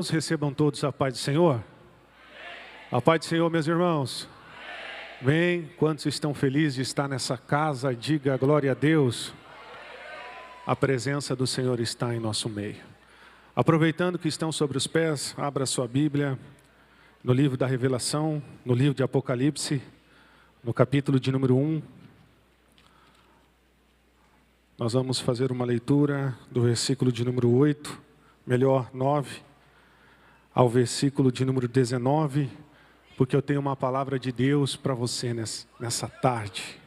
Recebam todos a paz do Senhor. A paz do Senhor, meus irmãos. Bem, quantos estão felizes de estar nessa casa, diga glória a Deus. A presença do Senhor está em nosso meio. Aproveitando que estão sobre os pés, abra sua Bíblia no livro da Revelação, no livro de Apocalipse, no capítulo de número 1. Nós vamos fazer uma leitura do versículo de número 8, melhor 9, ao versículo de número 19, porque eu tenho uma palavra de Deus para você nessa tarde.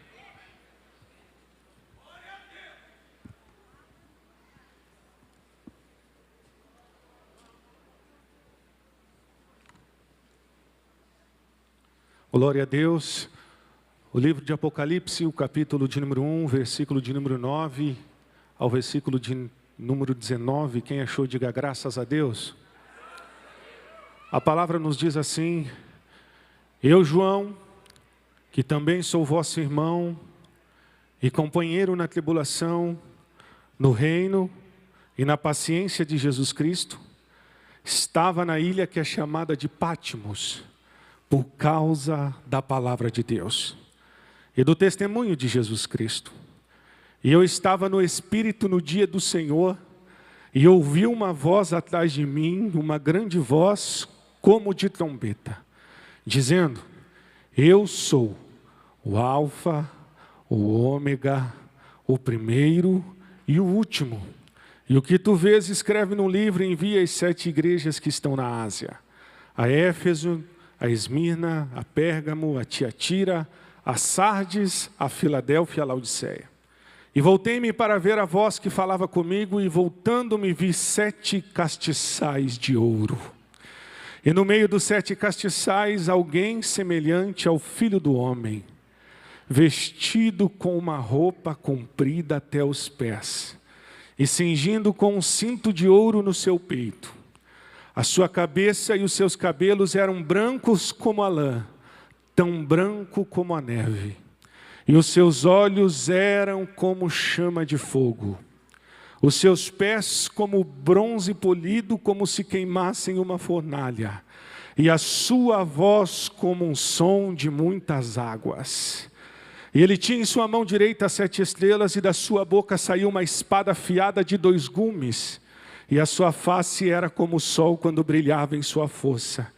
Glória a Deus. O livro de Apocalipse, o capítulo de número 1, versículo de número 9, ao versículo de número 19. Quem achou, diga graças a Deus. A palavra nos diz assim: eu, João, que também sou vosso irmão e companheiro na tribulação, no reino e na paciência de Jesus Cristo, estava na ilha que é chamada de Patmos, por causa da palavra de Deus e do testemunho de Jesus Cristo. E eu estava no Espírito no dia do Senhor, e ouvi uma voz atrás de mim, uma grande voz, como de trombeta, dizendo: eu sou o Alfa, o Ômega, o primeiro e o último. E o que tu vês, escreve no livro e envia às 7 igrejas que estão na Ásia: a Éfeso, a Esmirna, a Pérgamo, a Tiatira, a Sardes, a Filadélfia e a Laodiceia. E voltei-me para ver a voz que falava comigo, e voltando-me vi 7 castiçais de ouro. E no meio dos 7 castiçais, alguém semelhante ao Filho do Homem, vestido com uma roupa comprida até os pés, e cingindo com um cinto de ouro no seu peito. A sua cabeça e os seus cabelos eram brancos como a lã, tão branco como a neve. E os seus olhos eram como chama de fogo. Os seus pés como bronze polido, como se queimassem uma fornalha. E a sua voz como um som de muitas águas. E ele tinha em sua mão direita 7 estrelas, e da sua boca saiu uma espada afiada de 2 gumes. E a sua face era como o sol quando brilhava em sua força.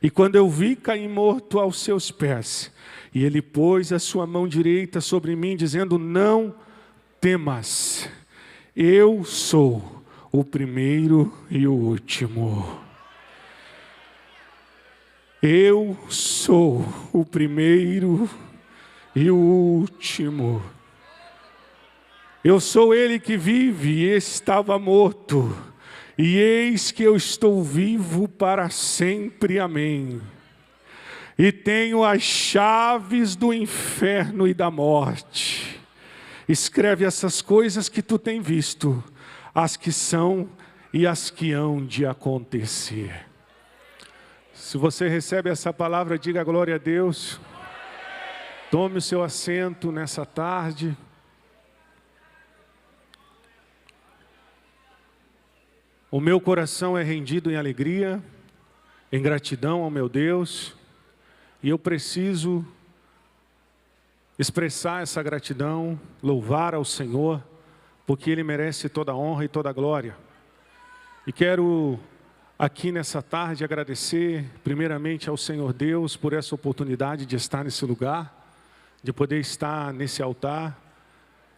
E quando eu vi, caí morto aos seus pés. E ele pôs a sua mão direita sobre mim, dizendo: não temas. Eu sou o primeiro e o último. Eu sou o primeiro e o último. Eu sou ele que vive e estava morto, e eis que eu estou vivo para sempre. Amém. E tenho as chaves do inferno e da morte. Escreve essas coisas que tu tem visto, as que são e as que hão de acontecer. Se você recebe essa palavra, diga glória a Deus. Tome o seu assento nessa tarde. O meu coração é rendido em alegria, em gratidão ao meu Deus, e eu preciso expressar essa gratidão, louvar ao Senhor, porque Ele merece toda a honra e toda a glória. E quero aqui nessa tarde agradecer primeiramente ao Senhor Deus por essa oportunidade de estar nesse lugar, de poder estar nesse altar,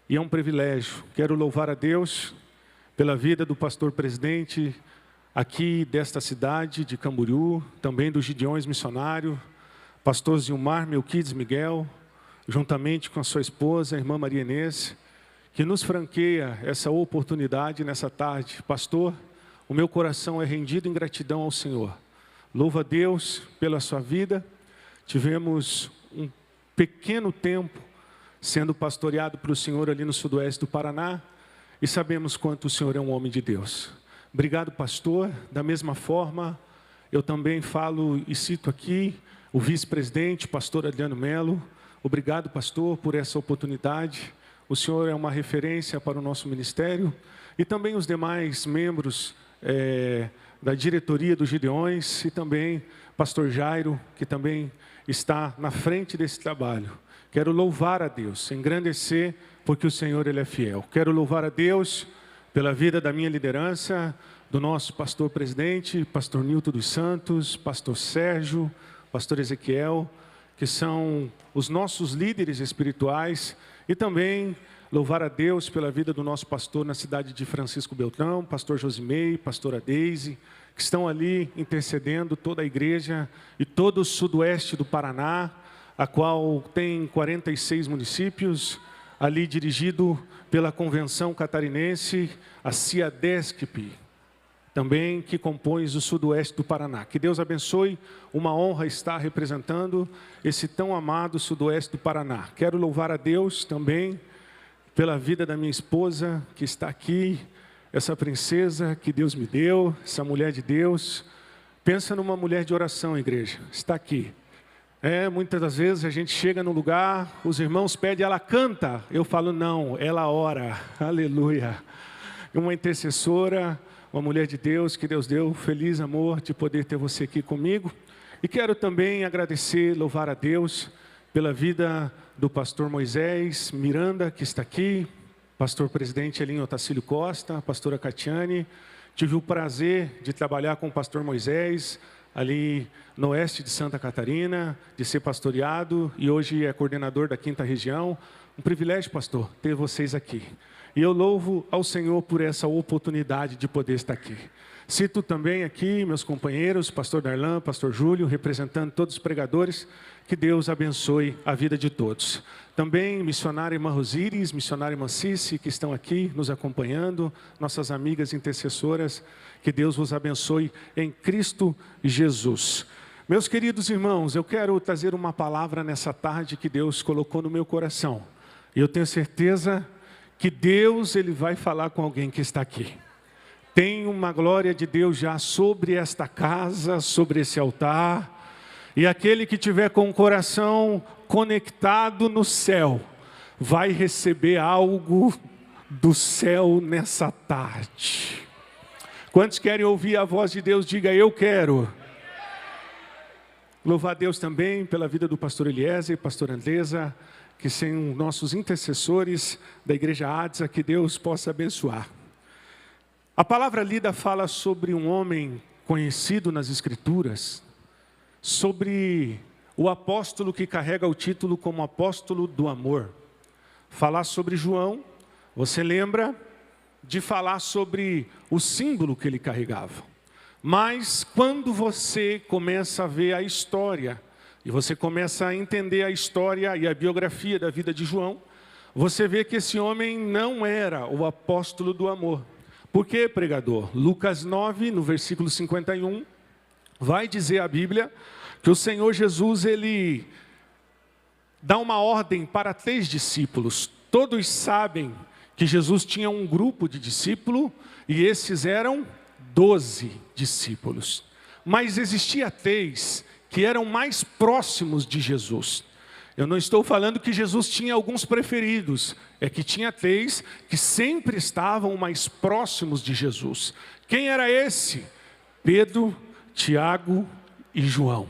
e é um privilégio. Quero louvar a Deus pela vida do pastor presidente aqui desta cidade de Camboriú, também dos Gideões Missionário, pastor Zilmar Melquides Miguel, juntamente com a sua esposa, a irmã Maria Inês, que nos franqueia essa oportunidade nessa tarde. Pastor, o meu coração é rendido em gratidão ao Senhor. Louvo a Deus pela sua vida. Tivemos um pequeno tempo sendo pastoreado pelo Senhor ali no sudoeste do Paraná, e sabemos quanto o Senhor é um homem de Deus. Obrigado, pastor. Da mesma forma, eu também falo e cito aqui o vice-presidente, pastor Adriano Melo. Obrigado, pastor, por essa oportunidade. O senhor é uma referência para o nosso ministério. E também os demais membros da diretoria dos Gideões, e também pastor Jairo, que também está na frente desse trabalho. Quero louvar a Deus, engrandecer, porque o Senhor Ele é fiel. Quero louvar a Deus pela vida da minha liderança, do nosso pastor presidente, pastor Nilton dos Santos, pastor Sérgio, pastor Ezequiel, que são os nossos líderes espirituais, e também louvar a Deus pela vida do nosso pastor na cidade de Francisco Beltrão, pastor Josimei, pastora Deise, que estão ali intercedendo toda a igreja e todo o sudoeste do Paraná, a qual tem 46 municípios, ali dirigido pela Convenção Catarinense, a CIADESCP, também que compõe o sudoeste do Paraná. Que Deus abençoe, uma honra estar representando esse tão amado sudoeste do Paraná. Quero louvar a Deus também pela vida da minha esposa, que está aqui, essa princesa que Deus me deu, essa mulher de Deus. Pensa numa mulher de oração, igreja, está aqui. Muitas das vezes a gente chega no lugar, os irmãos pedem, ela canta. Eu falo, não, ela ora, aleluia. Uma intercessora, uma mulher de Deus, que Deus deu, feliz amor de poder ter você aqui comigo. E quero também agradecer, louvar a Deus pela vida do pastor Moisés Miranda, que está aqui, pastor presidente Elinho Otacílio Costa, pastora Catiane. Tive o prazer de trabalhar com o pastor Moisés, ali no oeste de Santa Catarina, de ser pastoreado, e hoje é coordenador da 5ª região. Um privilégio, pastor, ter vocês aqui. E eu louvo ao Senhor por essa oportunidade de poder estar aqui. Cito também aqui meus companheiros, pastor Darlan, pastor Júlio, representando todos os pregadores. Que Deus abençoe a vida de todos. Também missionária irmã Rosíris, missionária irmã Cici, que estão aqui nos acompanhando, nossas amigas intercessoras. Que Deus vos abençoe em Cristo Jesus. Meus queridos irmãos, eu quero trazer uma palavra nessa tarde que Deus colocou no meu coração. E eu tenho certeza que Deus Ele vai falar com alguém que está aqui. Tem uma glória de Deus já sobre esta casa, sobre esse altar. E aquele que tiver com o coração conectado no céu, vai receber algo do céu nessa tarde. Quantos querem ouvir a voz de Deus? Diga, eu quero. Louvar a Deus também pela vida do pastor Eliezer e pastor Andresa, que são nossos intercessores da igreja Adsa, que Deus possa abençoar. A palavra lida fala sobre um homem conhecido nas Escrituras, sobre o apóstolo que carrega o título como apóstolo do amor. Falar sobre João, você lembra de falar sobre o símbolo que ele carregava. Mas quando você começa a ver a história, e você começa a entender a história e a biografia da vida de João, você vê que esse homem não era o apóstolo do amor. Por quê, pregador? Lucas 9, no versículo 51, vai dizer a Bíblia que o Senhor Jesus, Ele dá uma ordem para 3 discípulos. Todos sabem que Jesus tinha um grupo de discípulos e esses eram 12 discípulos. Mas existia 3 que eram mais próximos de Jesus. Eu não estou falando que Jesus tinha alguns preferidos, é que tinha 3 que sempre estavam mais próximos de Jesus. Quem era esse? Pedro, Tiago e João.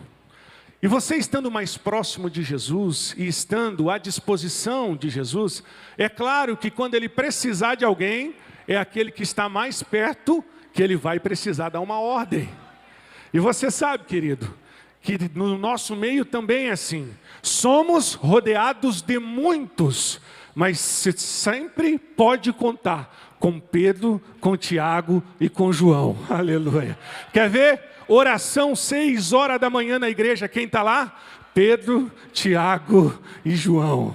E você estando mais próximo de Jesus e estando à disposição de Jesus, é claro que quando ele precisar de alguém, é aquele que está mais perto que ele vai precisar dar uma ordem. E você sabe, querido, que no nosso meio também é assim. Somos rodeados de muitos, mas você sempre pode contar com Pedro, com Tiago e com João. Aleluia. Quer ver? Oração 6 horas da manhã na igreja. Quem está lá? Pedro, Tiago e João.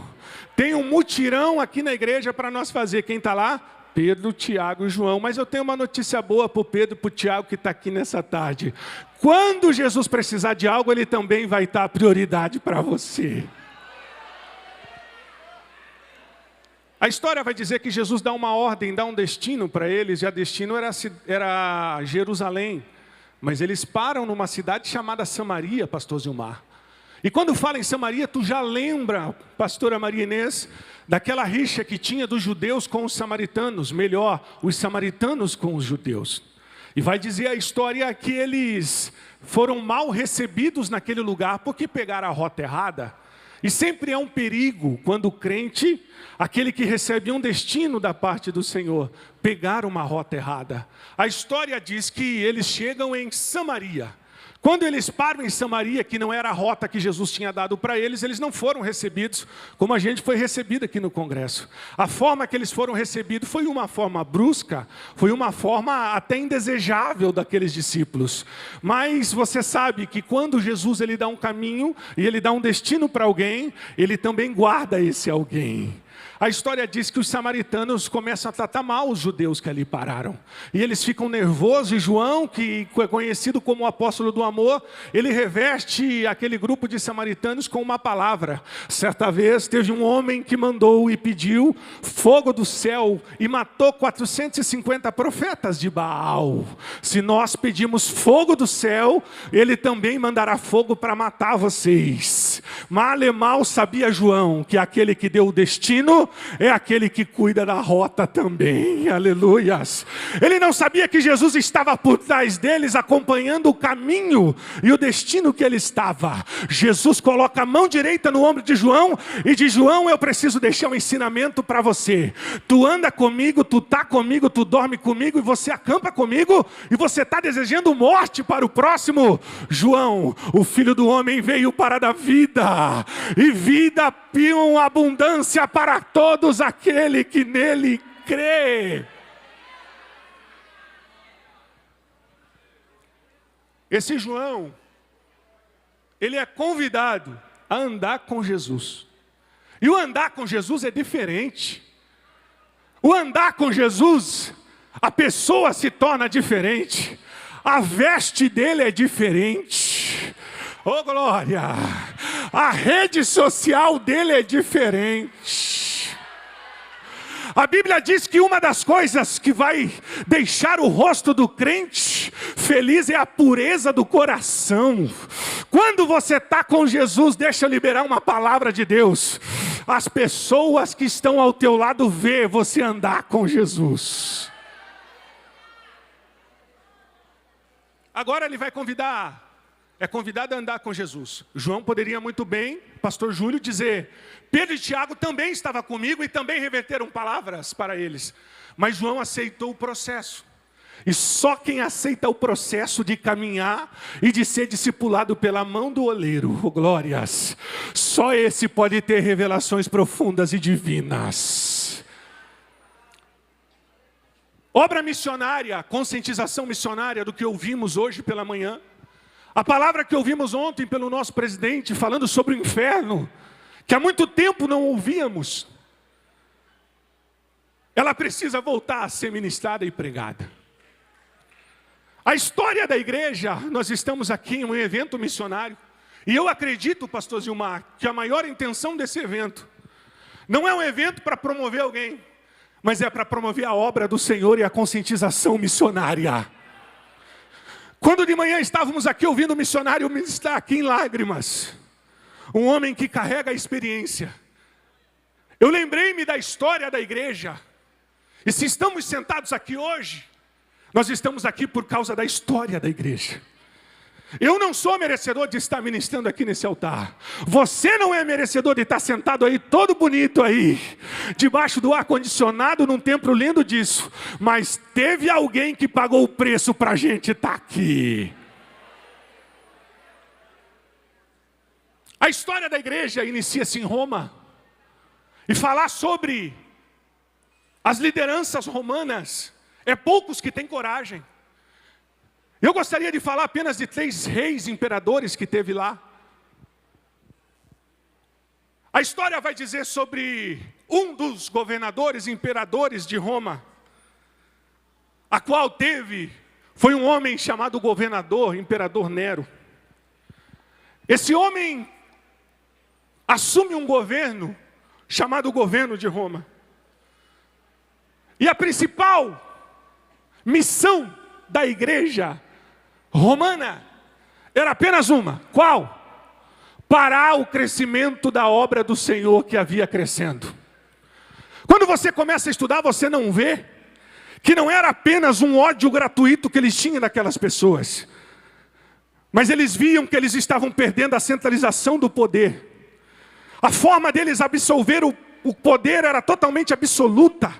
Tem um mutirão aqui na igreja para nós fazer. Quem está lá? Pedro, Tiago e João. Mas eu tenho uma notícia boa para o Pedro e para o Tiago que está aqui nessa tarde. Quando Jesus precisar de algo, Ele também vai estar a prioridade para você. A história vai dizer que Jesus dá uma ordem, dá um destino para eles, e a destino era Jerusalém. Mas eles param numa cidade chamada Samaria, pastor Zilmar. E quando fala em Samaria, tu já lembra, pastora Maria Inês, daquela rixa que tinha dos judeus com os samaritanos, melhor, os samaritanos com os judeus. E vai dizer a história que eles foram mal recebidos naquele lugar porque pegaram a rota errada. E sempre é um perigo quando o crente, aquele que recebe um destino da parte do Senhor, pegar uma rota errada. A história diz que eles chegam em Samaria. Quando eles param em Samaria, que não era a rota que Jesus tinha dado para eles, eles não foram recebidos como a gente foi recebido aqui no congresso. A forma que eles foram recebidos foi uma forma brusca, foi uma forma até indesejável daqueles discípulos. Mas você sabe que quando Jesus ele dá um caminho e ele dá um destino para alguém, ele também guarda esse alguém. A história diz que os samaritanos começam a tratar mal os judeus que ali pararam. E eles ficam nervosos, e João, que é conhecido como o apóstolo do amor, ele reveste aquele grupo de samaritanos com uma palavra. Certa vez teve um homem que mandou e pediu fogo do céu e matou 450 profetas de Baal. Se nós pedimos fogo do céu, ele também mandará fogo para matar vocês. Mal e mal sabia João que aquele que deu o destino é aquele que cuida da rota também, aleluias. Ele não sabia que Jesus estava por trás deles, acompanhando o caminho e o destino que ele estava. Jesus coloca a mão direita no ombro de João e diz: João, eu preciso deixar um ensinamento para você. Tu anda comigo, tu está comigo, tu dorme comigo e você acampa comigo e você está desejando morte para o próximo. João, o Filho do Homem veio para dar vida e vida com abundância para todos aquele que nele crê. Esse João, ele é convidado a andar com Jesus. E o andar com Jesus é diferente. O andar com Jesus, a pessoa se torna diferente. A veste dele é diferente. Oh glória! A rede social dele é diferente. A Bíblia diz que uma das coisas que vai deixar o rosto do crente feliz é a pureza do coração. Quando você está com Jesus, deixa eu liberar uma palavra de Deus. As pessoas que estão ao teu lado vê você andar com Jesus. Agora ele vai é convidado a andar com Jesus. João poderia muito bem, pastor Júlio, dizer: Pedro e Tiago também estavam comigo e também reverteram palavras para eles. Mas João aceitou o processo. E só quem aceita o processo de caminhar e de ser discipulado pela mão do oleiro, oh glórias, só esse pode ter revelações profundas e divinas. Obra missionária, conscientização missionária do que ouvimos hoje pela manhã. A palavra que ouvimos ontem pelo nosso presidente, falando sobre o inferno, que há muito tempo não ouvíamos, ela precisa voltar a ser ministrada e pregada. A história da igreja, nós estamos aqui em um evento missionário, e eu acredito, pastor Zilmar, que a maior intenção desse evento, não é um evento para promover alguém, mas é para promover a obra do Senhor e a conscientização missionária. Quando de manhã estávamos aqui ouvindo o missionário ministrar aqui em lágrimas, um homem que carrega a experiência, eu lembrei-me da história da igreja. E se estamos sentados aqui hoje, nós estamos aqui por causa da história da igreja. Eu não sou merecedor de estar ministrando aqui nesse altar. Você não é merecedor de estar sentado aí, todo bonito aí, debaixo do ar-condicionado, num templo lindo disso. Mas teve alguém que pagou o preço para a gente estar aqui. A história da igreja inicia-se em Roma. E falar sobre as lideranças romanas, é poucos que têm coragem. Eu gostaria de falar apenas de 3 reis imperadores que teve lá. A história vai dizer sobre um dos governadores, imperadores de Roma, a qual foi um homem chamado governador, imperador Nero. Esse homem assume um governo chamado governo de Roma. E a principal missão da igreja romana era apenas uma. Qual? Parar o crescimento da obra do Senhor que havia crescendo. Quando você começa a estudar, você não vê que não era apenas um ódio gratuito que eles tinham daquelas pessoas, mas eles viam que eles estavam perdendo a centralização do poder. A forma deles absolver o poder era totalmente absoluta,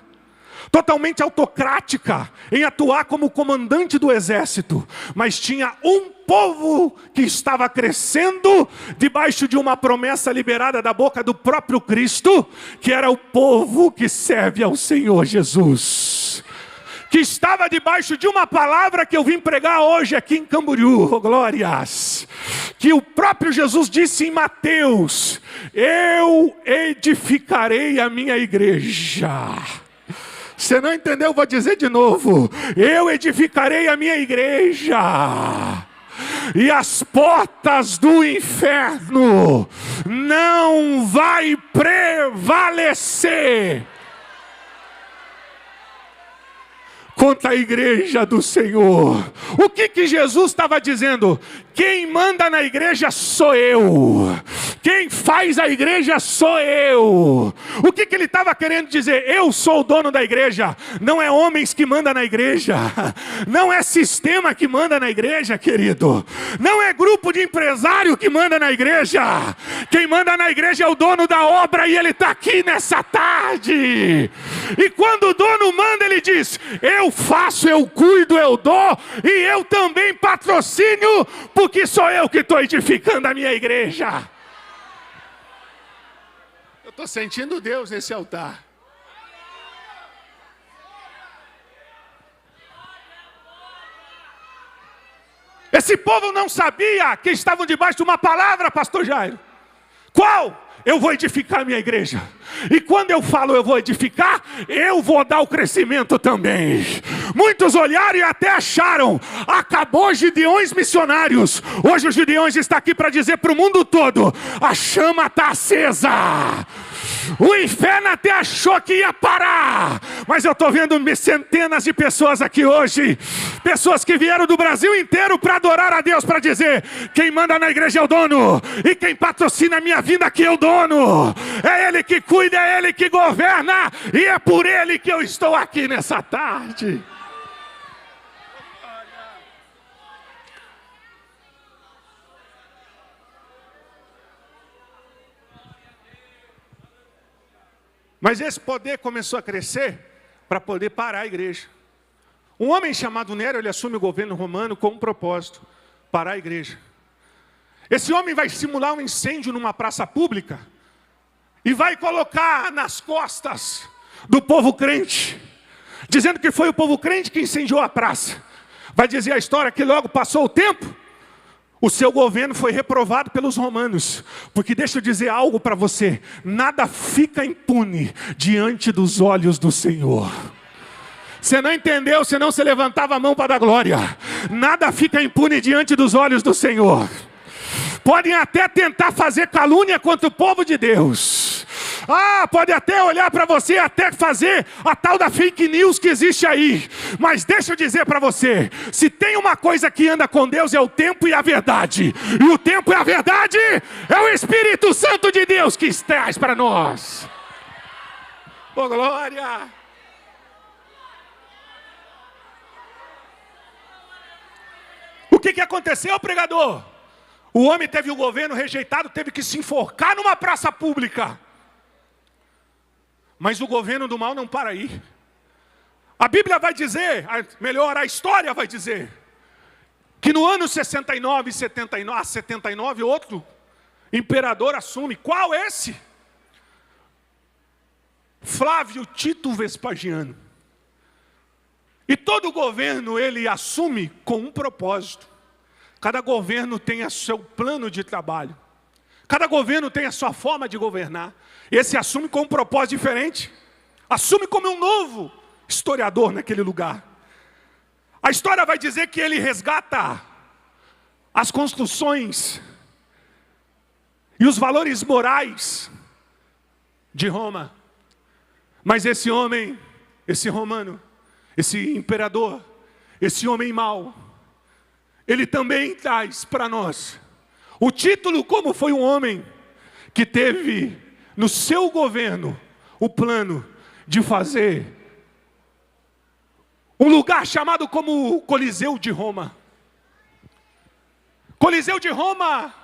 totalmente autocrática, em atuar como comandante do exército. Mas tinha um povo que estava crescendo debaixo de uma promessa liberada da boca do próprio Cristo, que era o povo que serve ao Senhor Jesus, que estava debaixo de uma palavra que eu vim pregar hoje aqui em Camboriú, oh glórias, que o próprio Jesus disse em Mateus: eu edificarei a minha igreja. Você não entendeu? Vou dizer de novo: eu edificarei a minha igreja, e as portas do inferno não vai prevalecer contra a igreja do Senhor. O que Jesus estava dizendo? Quem manda na igreja sou eu. Quem faz a igreja sou eu. O que ele estava querendo dizer? Eu sou o dono da igreja. Não é homens que mandam na igreja. Não é sistema que manda na igreja, querido. Não é grupo de empresário que manda na igreja. Quem manda na igreja é o dono da obra, e ele está aqui nessa tarde. E quando o dono manda, ele diz: eu faço, eu cuido, eu dou, e eu também patrocínio, porque sou eu que estou edificando a minha igreja. Eu estou sentindo Deus nesse altar. Esse povo não sabia que estavam debaixo de uma palavra, pastor Jairo. Qual? Eu vou edificar a minha igreja. E quando eu falo eu vou edificar, eu vou dar o crescimento também. Muitos olharam e até acharam: acabou Gideões missionários. Hoje os Gideões está aqui para dizer para o mundo todo: a chama está acesa. O inferno até achou que ia parar, mas eu estou vendo centenas de pessoas aqui hoje, pessoas que vieram do Brasil inteiro para adorar a Deus, para dizer: quem manda na igreja é o dono, e quem patrocina a minha vinda aqui é o dono. É Ele que cuida, é Ele que governa, e é por Ele que eu estou aqui nessa tarde. Mas esse poder começou a crescer para poder parar a igreja. Um homem chamado Nero, ele assume o governo romano com um propósito: parar a igreja. Esse homem vai simular um incêndio numa praça pública e vai colocar nas costas do povo crente, dizendo que foi o povo crente que incendiou a praça. Vai dizer a história que logo passou o tempo, o seu governo foi reprovado pelos romanos. Porque deixa eu dizer algo para você: nada fica impune diante dos olhos do Senhor. Você não entendeu? Senão você levantava a mão para dar glória. Nada fica impune diante dos olhos do Senhor. Podem até tentar fazer calúnia contra o povo de Deus. Pode até olhar para você, até fazer a tal da fake news que existe aí. Mas deixa eu dizer para você: se tem uma coisa que anda com Deus, é o tempo e a verdade. E o tempo e a verdade é o Espírito Santo de Deus que traz para nós. Oh, glória! O que aconteceu, pregador? O homem teve o governo rejeitado, teve que se enforcar numa praça pública. Mas o governo do mal não para aí. A Bíblia vai dizer, melhor, a história vai dizer, que no ano 69 e 79, outro imperador assume. Qual esse? Flávio Tito Vespasiano. E todo governo ele assume com um propósito. Cada governo tem o seu plano de trabalho. Cada governo tem a sua forma de governar. Esse assume com um propósito diferente. Assume como um novo historiador naquele lugar. A história vai dizer que ele resgata as construções e os valores morais de Roma. Mas esse homem, esse romano, esse imperador, esse homem mau, ele também traz para nós o título, como foi um homem que teve no seu governo o plano de fazer um lugar chamado como Coliseu de Roma. Coliseu de Roma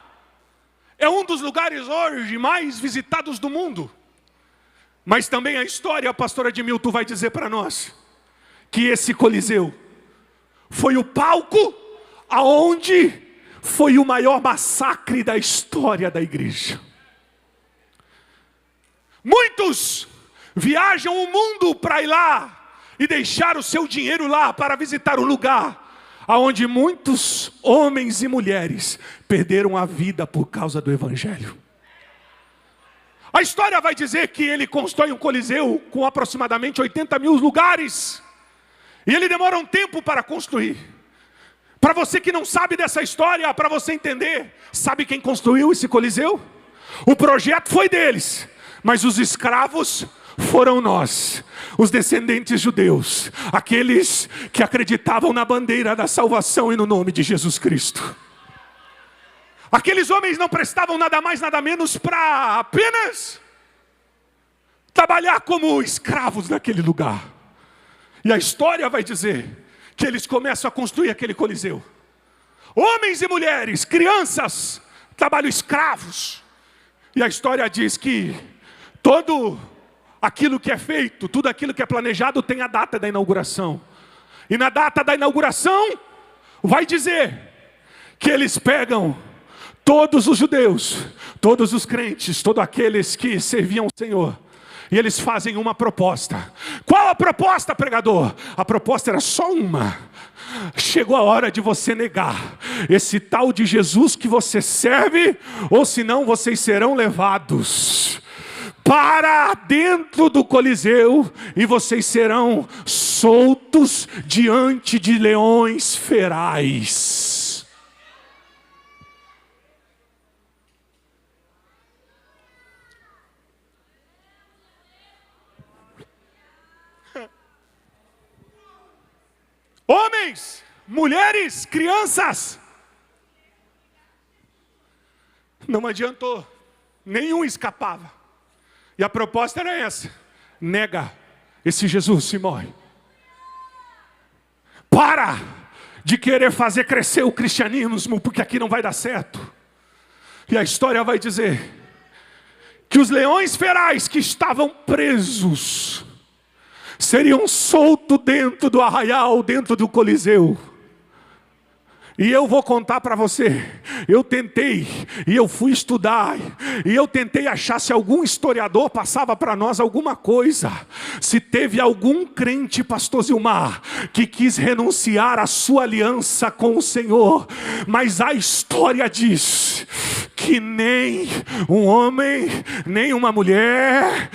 é um dos lugares hoje mais visitados do mundo. Mas também a história, a pastora Edmilton vai dizer para nós, que esse Coliseu foi o palco aonde foi o maior massacre da história da igreja. Muitos viajam o mundo para ir lá e deixar o seu dinheiro lá para visitar o lugar aonde muitos homens e mulheres perderam a vida por causa do evangelho. A história vai dizer que ele constrói um coliseu com aproximadamente 80 mil lugares. E ele demora um tempo para construir. Para você que não sabe dessa história, para você entender, sabe quem construiu esse coliseu? O projeto foi deles, mas os escravos foram nós, os descendentes judeus, aqueles que acreditavam na bandeira da salvação e no nome de Jesus Cristo. Aqueles homens não prestavam nada mais, nada menos para apenas trabalhar como escravos naquele lugar. E a história vai dizer que eles começam a construir aquele coliseu. Homens e mulheres, crianças, trabalham escravos. E a história diz que todo aquilo que é feito, tudo aquilo que é planejado tem a data da inauguração. E na data da inauguração, vai dizer que eles pegam todos os judeus, todos os crentes, todos aqueles que serviam o Senhor, e eles fazem uma proposta. Qual a proposta, pregador? A proposta era só uma. Chegou a hora de você negar esse tal de Jesus que você serve, ou senão vocês serão levados para dentro do Coliseu e vocês serão soltos diante de leões ferais. Homens, mulheres, crianças. Não adiantou, nenhum escapava. E a proposta era essa: nega esse Jesus e morre. Para de querer fazer crescer o cristianismo, porque aqui não vai dar certo. E a história vai dizer que os leões ferais que estavam presos seriam soltos dentro do arraial, dentro do Coliseu. E eu vou contar para você, eu tentei, e eu fui estudar, e eu tentei achar se algum historiador passava para nós alguma coisa, se teve algum crente, pastor Zilmar, que quis renunciar à sua aliança com o Senhor. Mas a história diz que nem um homem, nem uma mulher,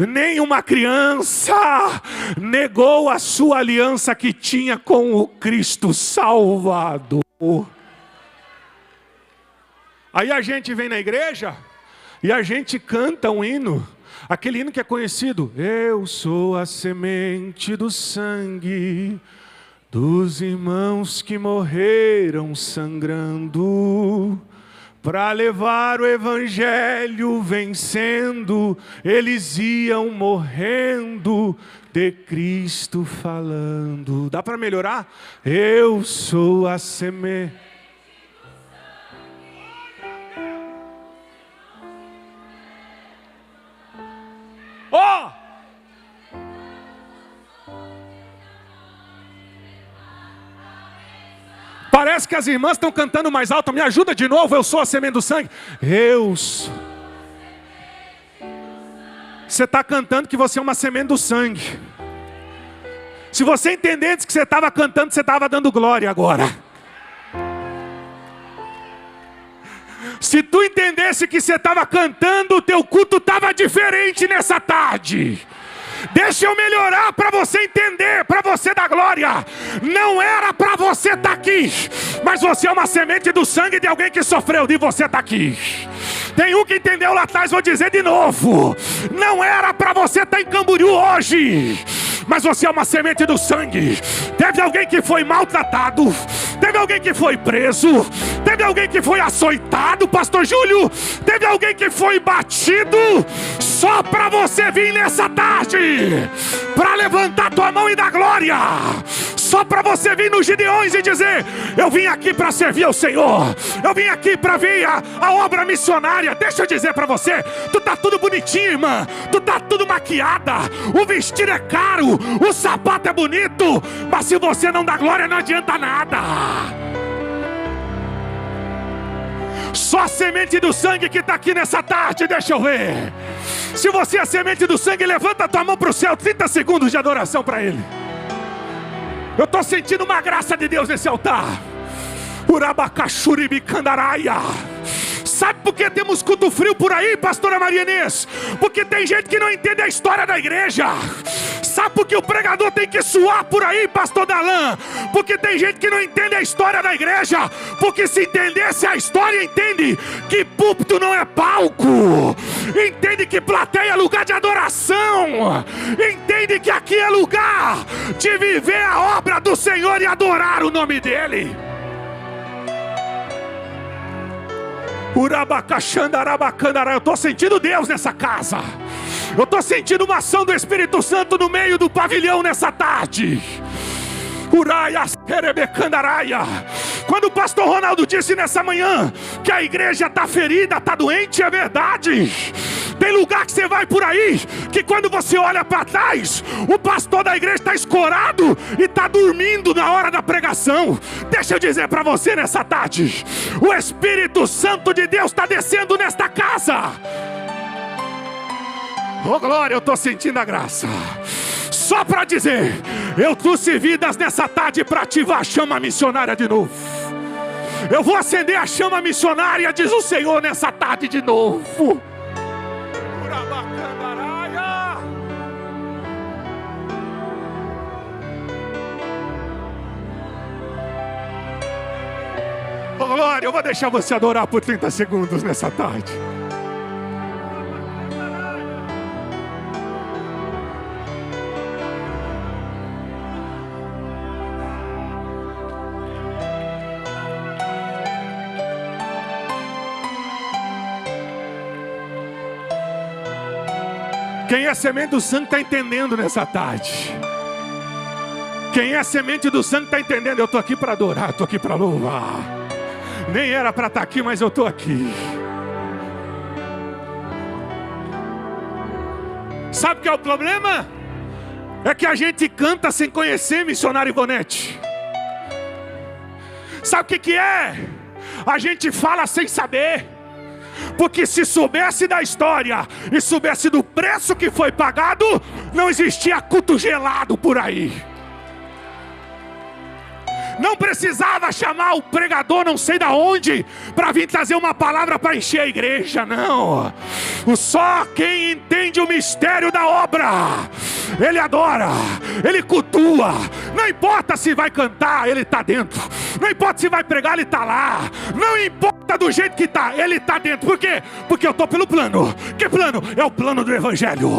nem uma criança negou a sua aliança que tinha com o Cristo Salvador. Aí a gente vem na igreja e a gente canta um hino, aquele hino que é conhecido: eu sou a semente do sangue dos irmãos que morreram sangrando para levar o evangelho vencendo, eles iam morrendo de Cristo falando. Dá para melhorar? Eu sou a semente. Oh! Parece que as irmãs estão cantando mais alto. Me ajuda de novo. Eu sou a semente do sangue. Eu sou. Você está cantando que você é uma semente do sangue. Se você entendesse que você estava cantando, você estava dando glória agora. Se tu entendesse que você estava cantando, o teu culto estava diferente nessa tarde. Deixa eu melhorar para você entender, para você dar glória. Não era para você estar aqui, mas você é uma semente do sangue de alguém que sofreu, de você estar aqui. Tem um que entendeu lá atrás, vou dizer de novo. Não era para você estar em Camboriú hoje, mas você é uma semente do sangue. Teve alguém que foi maltratado, teve alguém que foi preso, teve alguém que foi açoitado, pastor Júlio, teve alguém que foi batido, só para você vir nessa tarde, para levantar tua mão e dar glória. Só para você vir nos Gideões e dizer: eu vim aqui para servir ao Senhor, eu vim aqui para ver a obra missionária. Deixa eu dizer para você, tu tá tudo bonitinho, irmã, tu tá tudo maquiada, o vestido é caro, o sapato é bonito, mas se você não dá glória não adianta nada. Só a semente do sangue que está aqui nessa tarde, deixa eu ver. Se você é a semente do sangue, levanta a tua mão para o céu, 30 segundos de adoração para Ele. Eu estou sentindo uma graça de Deus nesse altar. Urabacachuribicandaraia. Sabe por que temos culto frio por aí, pastora Maria Inês? Porque tem gente que não entende a história da igreja. Sabe por que o pregador tem que suar por aí, pastor Dalan? Porque tem gente que não entende a história da igreja. Porque se entendesse a história, entende que púlpito não é palco. Entende que plateia é lugar de adoração. Entende que aqui é lugar de viver a obra do Senhor e adorar o nome dEle. Eu estou sentindo Deus nessa casa. Eu estou sentindo uma ação do Espírito Santo no meio do pavilhão nessa tarde. Quando o pastor Ronaldo disse nessa manhã que a igreja está ferida, está doente, é verdade. Tem lugar que você vai por aí, que quando você olha para trás, o pastor da igreja está escorado e está dormindo na hora da pregação. Deixa eu dizer para você nessa tarde, o Espírito Santo de Deus está descendo nesta casa. Oh glória, eu estou sentindo a graça. Só para dizer, eu trouxe vidas nessa tarde para ativar a chama missionária de novo. Eu vou acender a chama missionária, diz o Senhor, nessa tarde de novo. Oh glória, eu vou deixar você adorar por 30 segundos nessa tarde. Quem é semente do sangue está entendendo nessa tarde. Quem é semente do sangue está entendendo. Eu estou aqui para adorar, estou aqui para louvar. Nem era para estar aqui, mas eu estou aqui. Sabe o que é o problema? É que a gente canta sem conhecer, missionário Ivonete. Sabe o que é? A gente fala sem saber. Porque se soubesse da história e soubesse do preço que foi pagado, não existia culto gelado por aí. Não precisava chamar o pregador não sei da onde para vir trazer uma palavra para encher a igreja, não. Só quem entende o mistério da obra, ele adora, ele cultua. Não importa se vai cantar, ele está dentro. Não importa se vai pregar, ele está lá. Não importa do jeito que está, ele está dentro. Por quê? Porque eu estou pelo plano. Que plano? É o plano do Evangelho.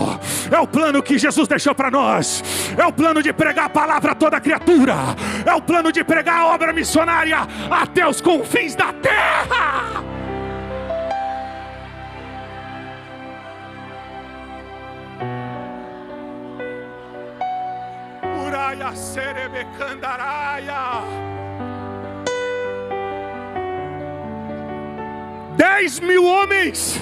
É o plano que Jesus deixou para nós. É o plano de pregar a palavra a toda criatura. É o plano de pregar a obra missionária até os confins da terra. Uraia serebecandaraia. 10.000 homens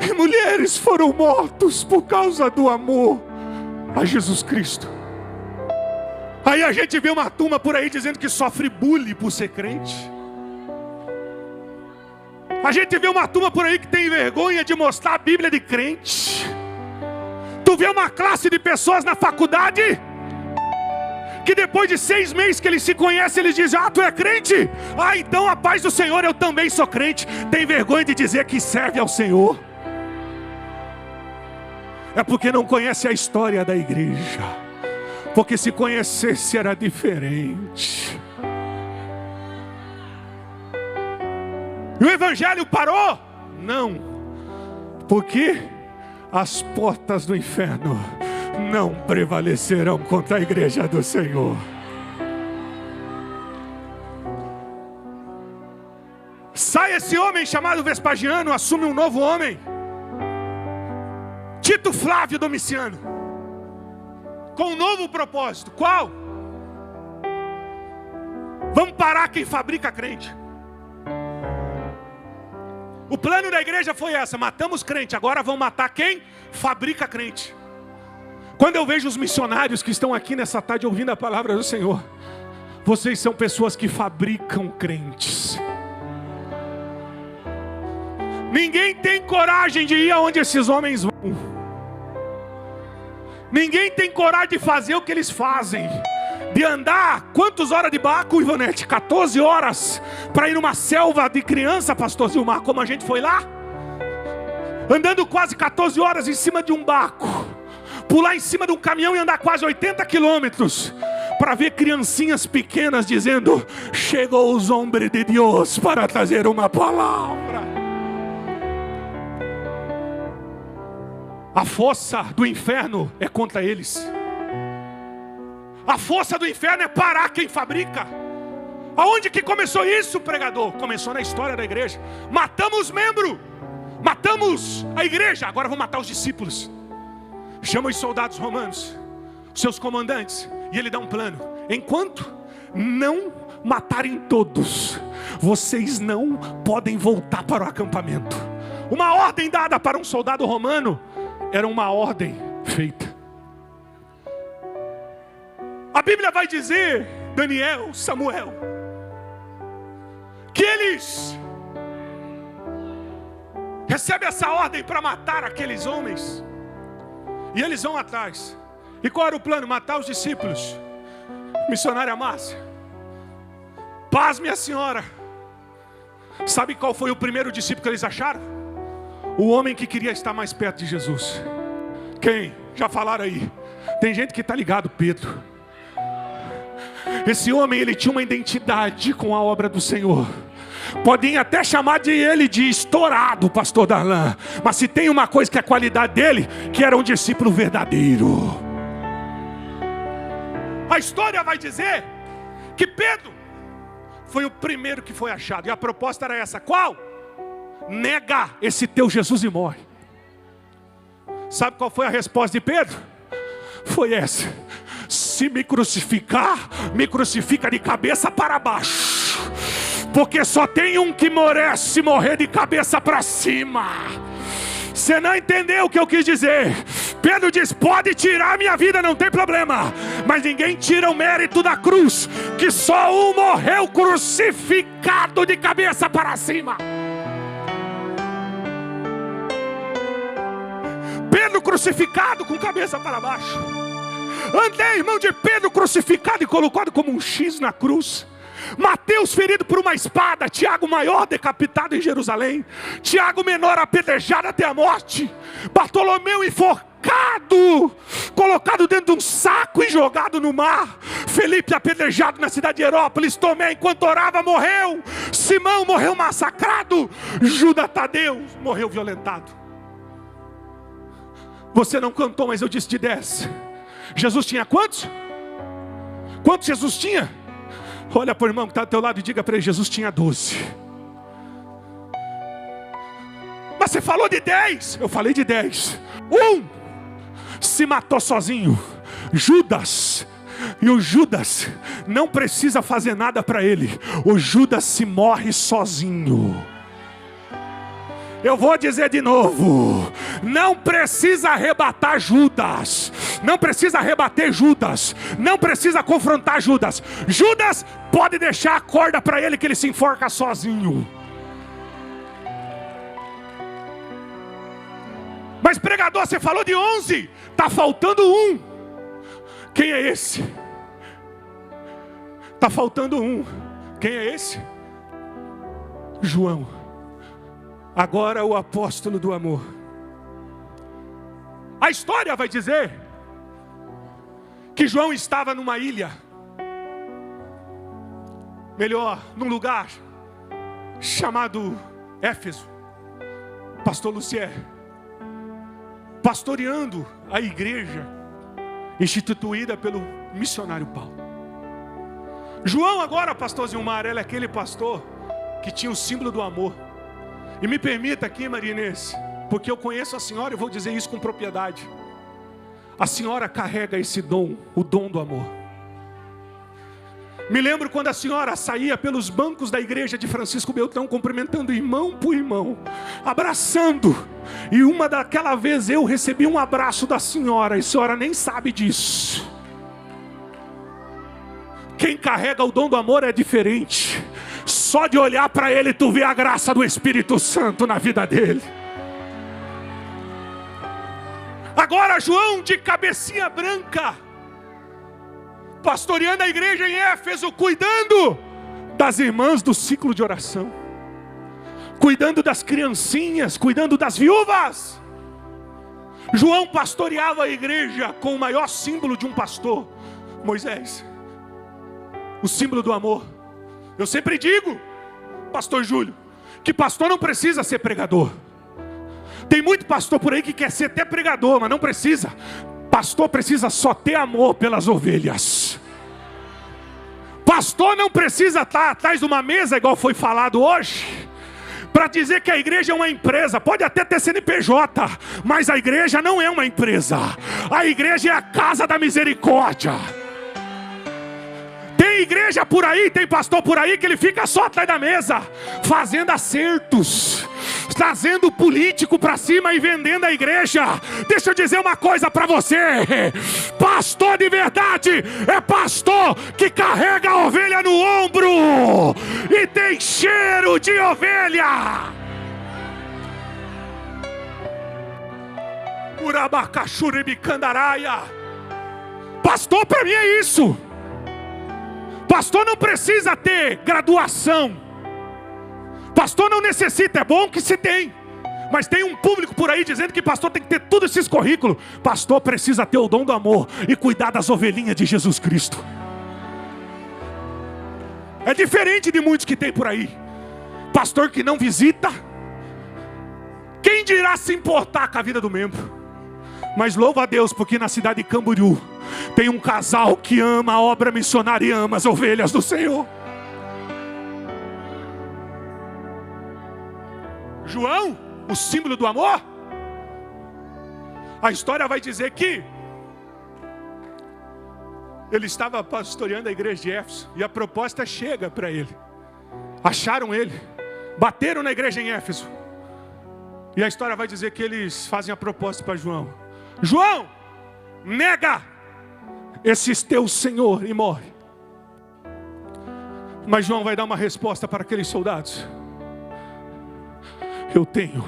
e mulheres foram mortos por causa do amor a Jesus Cristo. Aí a gente vê uma turma por aí dizendo que sofre bullying por ser crente. A gente vê uma turma por aí que tem vergonha de mostrar a Bíblia de crente. Tu vê uma classe de pessoas na faculdade que depois de 6 meses que eles se conhecem, eles dizem: ah, tu é crente? Ah, então a paz do Senhor, eu também sou crente. Tem vergonha de dizer que serve ao Senhor. É porque não conhece a história da igreja. Porque se conhecesse era diferente. E o Evangelho parou? Não. Porque as portas do inferno não prevalecerão contra a igreja do Senhor. Sai esse homem chamado Vespasiano, assume um novo homem, Tito Flávio Domiciano, com um novo propósito. Qual? Vamos parar quem fabrica crente. O plano da igreja foi essa: matamos crente, agora vamos matar quem fabrica crente. Quando eu vejo os missionários que estão aqui nessa tarde ouvindo a palavra do Senhor, vocês são pessoas que fabricam crentes. Ninguém tem coragem de ir aonde esses homens vão. Ninguém tem coragem de fazer o que eles fazem. De andar, quantas horas de barco, Ivonete? 14 horas para ir numa selva de criança, pastor Zilmar, como a gente foi lá? Andando quase 14 horas em cima de um barco. Pular em cima de um caminhão e andar quase 80 quilômetros. Para ver criancinhas pequenas dizendo: chegou os homens de Deus para trazer uma palavra. A força do inferno é contra eles. A força do inferno é parar quem fabrica. Aonde que começou isso, pregador? Começou na história da igreja. Matamos membro, matamos a igreja, agora vamos matar os discípulos. Chama os soldados romanos, seus comandantes, e ele dá um plano: enquanto não matarem todos, vocês não podem voltar para o acampamento. Uma ordem dada para um soldado romano era uma ordem feita. A Bíblia vai dizer, Daniel, Samuel, que eles recebem essa ordem para matar aqueles homens. E eles vão atrás. E qual era o plano? Matar os discípulos. Missionária Márcia, pasme a senhora. Sabe qual foi o primeiro discípulo que eles acharam? O homem que queria estar mais perto de Jesus. Quem? Já falaram aí. Tem gente que está ligado, Pedro. Esse homem, ele tinha uma identidade com a obra do Senhor. Podem até chamar de ele de estourado, pastor Darlan, mas se tem uma coisa que é a qualidade dele, que era um discípulo verdadeiro. A história vai dizer que Pedro foi o primeiro que foi achado. E a proposta era essa: qual? Nega esse teu Jesus e morre. Sabe qual foi a resposta de Pedro? Foi essa: se me crucificar, me crucifica de cabeça para baixo, porque só tem um que merece morrer de cabeça para cima. Você não entendeu o que eu quis dizer? Pedro diz: pode tirar minha vida, não tem problema, mas ninguém tira o mérito da cruz, que só um morreu crucificado de cabeça para cima. Pedro crucificado com cabeça para baixo. Andei, irmão, de Pedro crucificado e colocado como um X na cruz. Mateus ferido por uma espada, Tiago maior decapitado em Jerusalém, Tiago menor apedrejado até a morte, Bartolomeu enforcado, colocado dentro de um saco e jogado no mar, Felipe apedrejado na cidade de Herópolis, Tomé enquanto orava morreu, Simão morreu massacrado, Judas Tadeu morreu violentado. Você não cantou, mas eu disse de 10. Jesus tinha quantos? Quantos Jesus tinha? Olha para o irmão que está do teu lado e diga para ele: Jesus tinha 12. Mas você falou de 10. Eu falei de 10. Um se matou sozinho, Judas. E o Judas não precisa fazer nada para ele. O Judas se morre sozinho. Eu vou dizer de novo: não precisa arrebatar Judas, não precisa rebater Judas, não precisa confrontar Judas. Judas pode deixar a corda para ele, que ele se enforca sozinho. Mas pregador, você falou de 11, está faltando um. Quem é esse? Está faltando um. Quem é esse? João. Agora o apóstolo do amor. A história vai dizer que João estava numa ilha, melhor, num lugar chamado Éfeso. Pastor Lucier, pastoreando a igreja instituída pelo missionário Paulo. João agora, pastor Zilmar, ele é aquele pastor que tinha o símbolo do amor. E me permita aqui, Maria Inês, porque eu conheço a senhora e vou dizer isso com propriedade. A senhora carrega esse dom, o dom do amor. Me lembro quando a senhora saía pelos bancos da igreja de Francisco Beltrão, cumprimentando irmão por irmão, abraçando. E daquela vez eu recebi um abraço da senhora, e a senhora nem sabe disso. Quem carrega o dom do amor é diferente. Só de olhar para ele tu vê a graça do Espírito Santo na vida dele. Agora João de cabecinha branca, pastoreando a igreja em Éfeso, cuidando das irmãs do ciclo de oração, cuidando das criancinhas, cuidando das viúvas. João pastoreava a igreja com o maior símbolo de um pastor, Moisés, o símbolo do amor. Eu sempre digo, pastor Júlio, que pastor não precisa ser pregador. Tem muito pastor por aí que quer ser até pregador, mas não precisa. Pastor precisa só ter amor pelas ovelhas. Pastor não precisa estar atrás de uma mesa, igual foi falado hoje, para dizer que a igreja é uma empresa. Pode até ter CNPJ, mas a igreja não é uma empresa. A igreja é a casa da misericórdia. Tem igreja por aí, tem pastor por aí que ele fica só atrás da mesa, fazendo acertos, trazendo político para cima e vendendo a igreja. Deixa eu dizer uma coisa para você: pastor de verdade é pastor que carrega a ovelha no ombro e tem cheiro de ovelha. Urabacachuribicandaraia. Pastor para mim é isso. Pastor não precisa ter graduação. Pastor não necessita, é bom que se tem. Mas tem um público por aí dizendo que pastor tem que ter todos esses currículos. Pastor precisa ter o dom do amor e cuidar das ovelhinhas de Jesus Cristo. É diferente de muitos que tem por aí. Pastor que não visita. Quem dirá se importar com a vida do membro? Mas louva a Deus, porque na cidade de Camboriú tem um casal que ama a obra missionária e ama as ovelhas do Senhor. João, o símbolo do amor. A história vai dizer que ele estava pastoreando a igreja de Éfeso, e a proposta chega para ele. Acharam ele, bateram na igreja em Éfeso, e a história vai dizer que eles fazem a proposta para João: João, nega esse teu Senhor e morre. Mas João vai dar uma resposta para aqueles soldados: eu tenho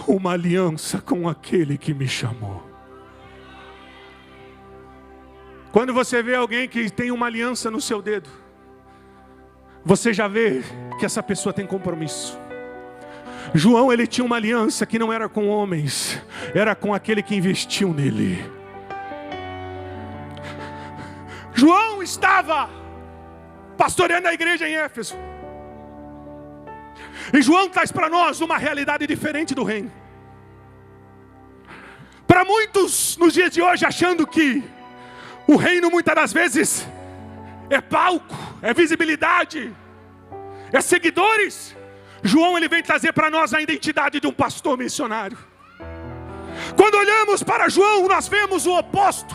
uma aliança com aquele que me chamou. Quando você vê alguém que tem uma aliança no seu dedo, você já vê que essa pessoa tem compromisso. João, ele tinha uma aliança que não era com homens, era com aquele que investiu nele. João estava pastoreando a igreja em Éfeso. E João traz para nós uma realidade diferente do reino. Para muitos nos dias de hoje, achando que o reino muitas das vezes é palco, é visibilidade, é seguidores, João ele vem trazer para nós a identidade de um pastor missionário. Quando olhamos para João, nós vemos o oposto.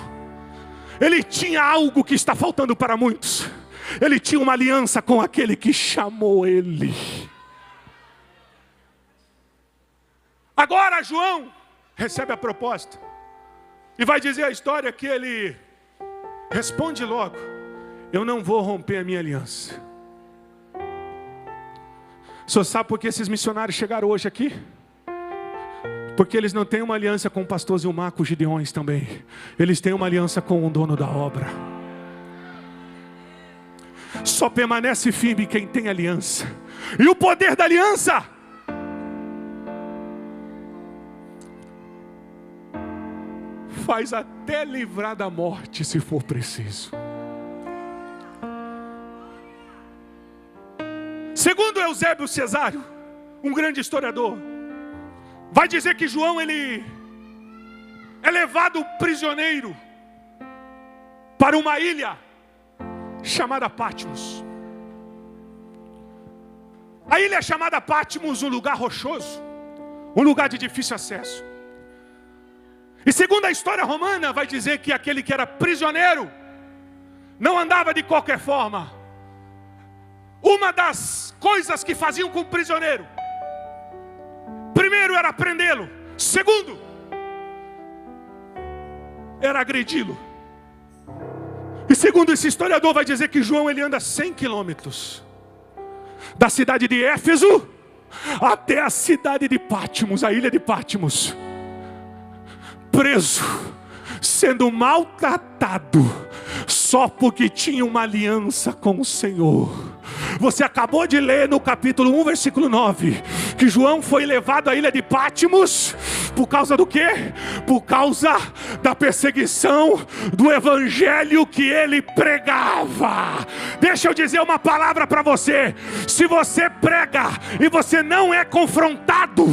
Ele tinha algo que está faltando para muitos. Ele tinha uma aliança com aquele que chamou ele. Agora João recebe a proposta e vai dizer a história que ele responde logo: eu não vou romper a minha aliança. O senhor sabe por que esses missionários chegaram hoje aqui? Porque eles não têm uma aliança com o pastor Zilmar, com os Gideões também. Eles têm uma aliança com o dono da obra. Só permanece firme quem tem aliança. E o poder da aliança faz até livrar da morte, se for preciso. Segundo Eusébio Cesário, um grande historiador, vai dizer que João ele é levado prisioneiro para uma ilha chamada Patmos. A ilha chamada Patmos, um lugar rochoso, um lugar de difícil acesso. E segundo a história romana, vai dizer que aquele que era prisioneiro não andava de qualquer forma. Uma das coisas que faziam com o prisioneiro, primeiro era prendê-lo, segundo era agredi-lo. E segundo esse historiador vai dizer que João ele anda 100 quilômetros da cidade de Éfeso até a cidade de Pátimos, a ilha de Pátimos, preso, sendo maltratado, só porque tinha uma aliança com o Senhor. Você acabou de ler no capítulo 1, versículo 9, que João foi levado à ilha de Pátimos, por causa do quê? Por causa da perseguição do evangelho que ele pregava. Deixa eu dizer uma palavra para você: se você prega e você não é confrontado,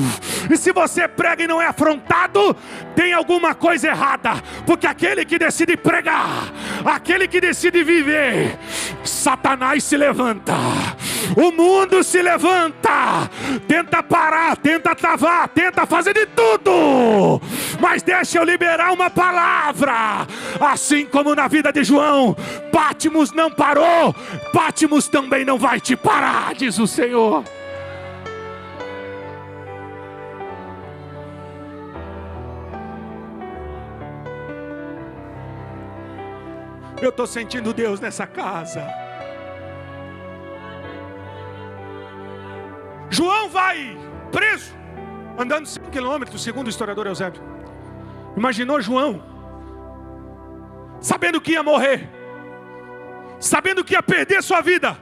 e se você prega e não é afrontado, tem alguma coisa errada, porque aquele que decide pregar, aquele que decide viver, Satanás se levanta, o mundo se levanta, tenta parar, tenta travar, tenta fazer de tudo, mas deixa eu liberar uma palavra. Assim como na vida de João, Pátimos não parou, Pátimos também não vai te parar, diz o Senhor. Eu estou sentindo Deus nessa casa. João vai preso, andando 100 quilômetros, segundo o historiador Eusébio. Imaginou João, sabendo que ia morrer, sabendo que ia perder sua vida,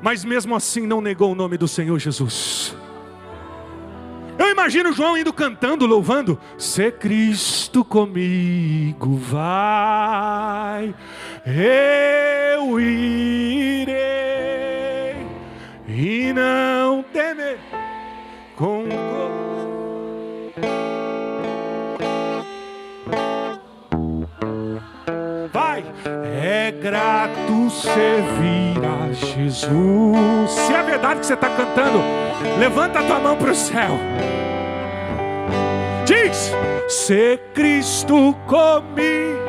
mas mesmo assim não negou o nome do Senhor Jesus. Eu imagino João indo cantando, louvando: se Cristo comigo vai, eu irei e não temer. Vai, é grato servir a Jesus. Se é verdade que você está cantando, levanta a tua mão para o céu. Diz: se Cristo comigo.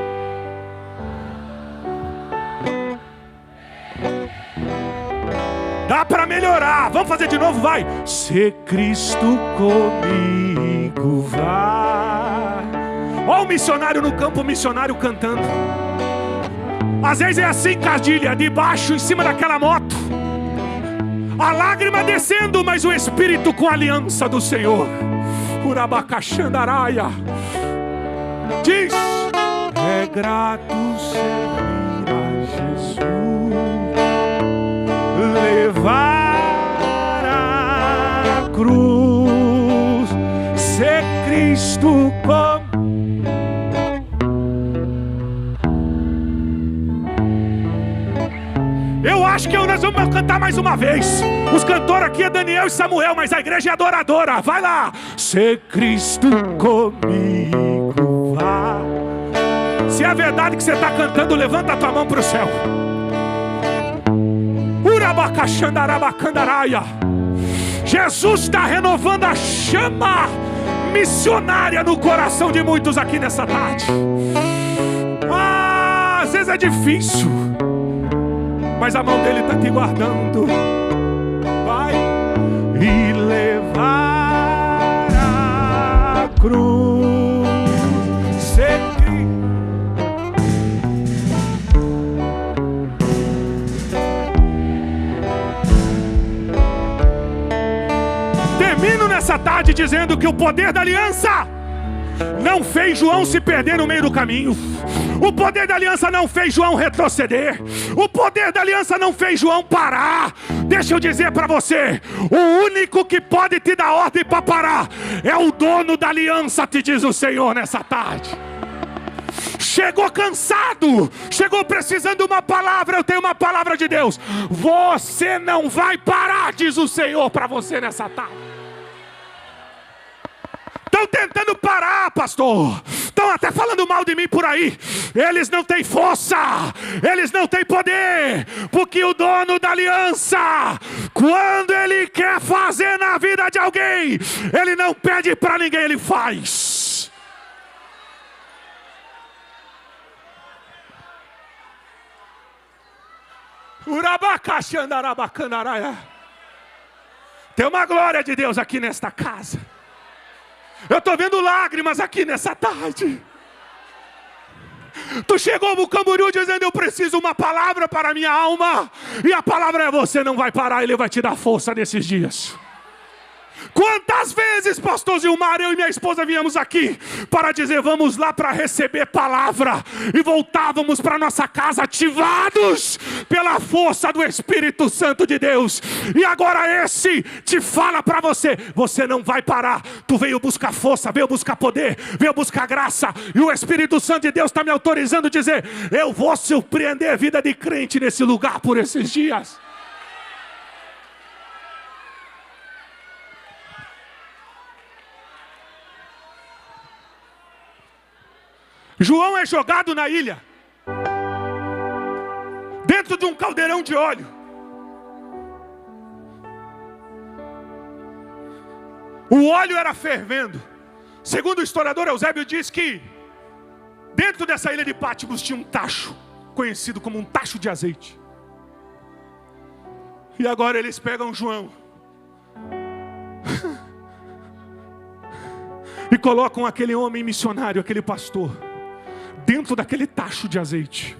Dá para melhorar. Vamos fazer de novo, vai. Se Cristo comigo vai. Olha o missionário no campo, o missionário cantando. Às vezes é assim, Cadilha, de baixo, em cima daquela moto, a lágrima descendo, mas o Espírito com a aliança do Senhor. Urabacaxandaraia. Diz: é grato servir a Jesus, levar a cruz, ser Cristo como. Eu acho que nós vamos cantar mais uma vez. Os cantores aqui é Daniel e Samuel, mas a igreja é adoradora. Vai lá. Se Cristo comigo vai. Se é verdade que você está cantando, levanta a tua mão para o céu. Urabacaxandarabacandaraia. Jesus está renovando a chama missionária no coração de muitos aqui nessa tarde. Às vezes é difícil, mas a mão dele está te guardando. Vai e levar a cruz. Termino nessa tarde dizendo que o poder da aliança não fez João se perder no meio do caminho. O poder da aliança não fez João retroceder. O poder da aliança não fez João parar. Deixa eu dizer para você: o único que pode te dar ordem para parar é o dono da aliança, te diz o Senhor nessa tarde. Chegou cansado, chegou precisando de uma palavra. Eu tenho uma palavra de Deus. Você não vai parar, diz o Senhor para você nessa tarde. Estão tentando parar, pastor. Estão até falando mal de mim por aí. Eles não têm força, eles não têm poder, porque o dono da aliança, quando ele quer fazer na vida de alguém, ele não pede para ninguém, ele faz. Tem uma glória de Deus aqui nesta casa. Eu estou vendo lágrimas aqui nessa tarde. Tu chegou no Camboriú dizendo: eu preciso uma palavra para a minha alma. E a palavra é: você não vai parar, Ele vai te dar força nesses dias. Quantas vezes, pastor Zilmar, eu e minha esposa viemos aqui para dizer: vamos lá para receber palavra, e voltávamos para nossa casa ativados pela força do Espírito Santo de Deus. E agora esse te fala para você: você não vai parar. Tu veio buscar força, veio buscar poder, veio buscar graça, e o Espírito Santo de Deus está me autorizando a dizer: eu vou surpreender a vida de crente nesse lugar por esses dias. João é jogado na ilha, dentro de um caldeirão de óleo. O óleo era fervendo. Segundo o historiador Eusébio, diz que dentro dessa ilha de Patmos tinha um tacho, conhecido como um tacho de azeite. E agora eles pegam João e colocam aquele homem missionário, aquele pastor, dentro daquele tacho de azeite.